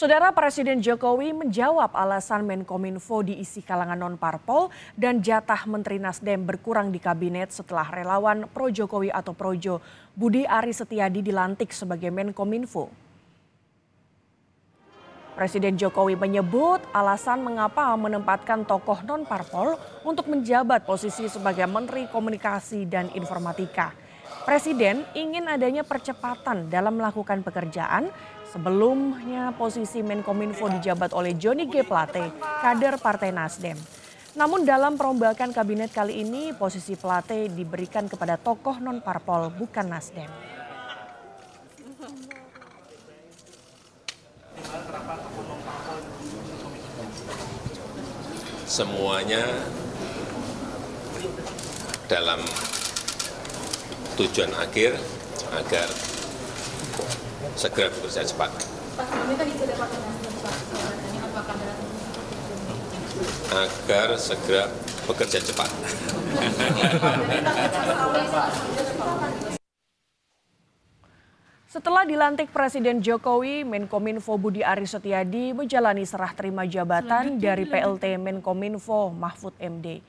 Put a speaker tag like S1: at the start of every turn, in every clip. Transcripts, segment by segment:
S1: Saudara Presiden Jokowi menjawab alasan Menkominfo diisi kalangan non-parpol dan jatah Menteri Nasdem berkurang di kabinet setelah relawan pro-Jokowi atau Projo Budi Aris Setiadi dilantik sebagai Menkominfo. Presiden Jokowi menyebut alasan mengapa menempatkan tokoh non-parpol untuk menjabat posisi sebagai Menteri Komunikasi dan Informatika. Presiden ingin adanya percepatan dalam melakukan pekerjaan. Sebelumnya posisi Menkominfo dijabat oleh Johnny G. Plate, kader Partai Nasdem. Namun dalam perombakan kabinet kali ini posisi Plate diberikan kepada tokoh non-parpol bukan Nasdem.
S2: Semuanya dalam tujuan akhir agar segera bekerja cepat. Agar segera bekerja cepat.
S1: Setelah dilantik Presiden Jokowi, Menkominfo Budi Aris Setiadi menjalani serah terima jabatan dari PLT Menkominfo Mahfud MD.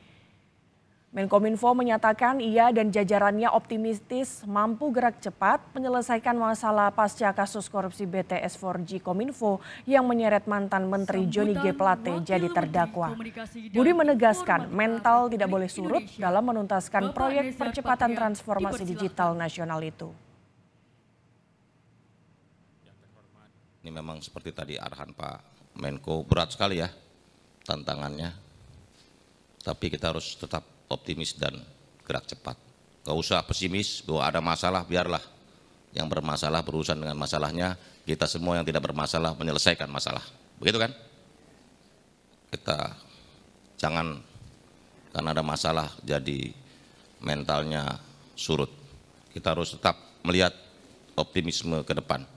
S1: Menkominfo menyatakan ia dan jajarannya optimistis mampu gerak cepat menyelesaikan masalah pasca kasus korupsi BTS 4G Kominfo yang menyeret mantan Menteri Johnny G. Plate jadi terdakwa. Budi menegaskan mental tidak boleh surut dalam menuntaskan proyek percepatan transformasi digital nasional itu.
S3: Ini memang seperti tadi arahan Pak Menko, berat sekali ya tantangannya, tapi kita harus tetap optimis dan gerak cepat. Gak usah pesimis bahwa ada masalah, biarlah yang bermasalah berurusan dengan masalahnya, kita semua yang tidak bermasalah menyelesaikan masalah. Begitu kan? Kita jangan karena ada masalah jadi mentalnya surut. Kita harus tetap melihat optimisme ke depan.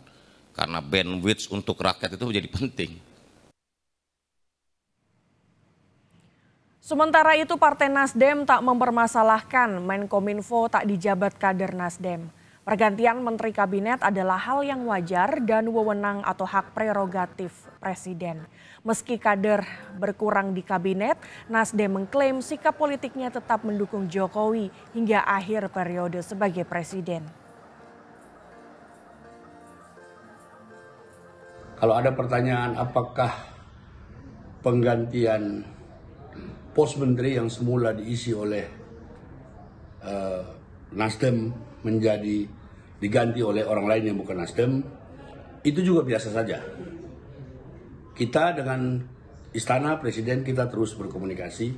S3: Karena bandwidth untuk rakyat itu menjadi penting.
S1: Sementara itu Partai Nasdem tak mempermasalahkan Menkominfo tak dijabat kader Nasdem. Pergantian Menteri Kabinet adalah hal yang wajar dan wewenang atau hak prerogatif Presiden. Meski kader berkurang di Kabinet, Nasdem mengklaim sikap politiknya tetap mendukung Jokowi hingga akhir periode sebagai Presiden.
S4: Kalau ada pertanyaan apakah penggantian pos menteri yang semula diisi oleh Nasdem menjadi diganti oleh orang lain yang bukan Nasdem, itu juga biasa saja. Kita dengan Istana Presiden kita terus berkomunikasi,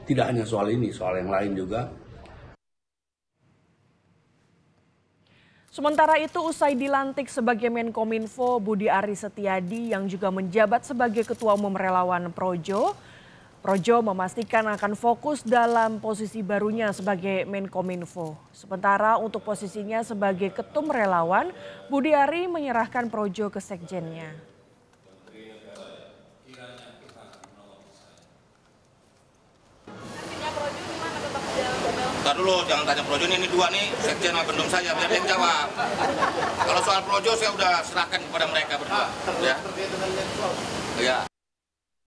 S4: tidak hanya soal ini, soal yang lain juga.
S1: Sementara itu usai dilantik sebagai Menkominfo, Budi Aris Setiadi yang juga menjabat sebagai Ketua Umum Relawan Projo memastikan akan fokus dalam posisi barunya sebagai Menkominfo. Sementara untuk posisinya sebagai Ketum Relawan, Budi Ari menyerahkan Projo ke sekjennya.
S3: Ntar dulu, jangan tanya Projo ini dua nih, sekjen sama bendung saya, biar dia jawab. Kalau soal Projo saya udah serahkan kepada mereka berdua. Ya.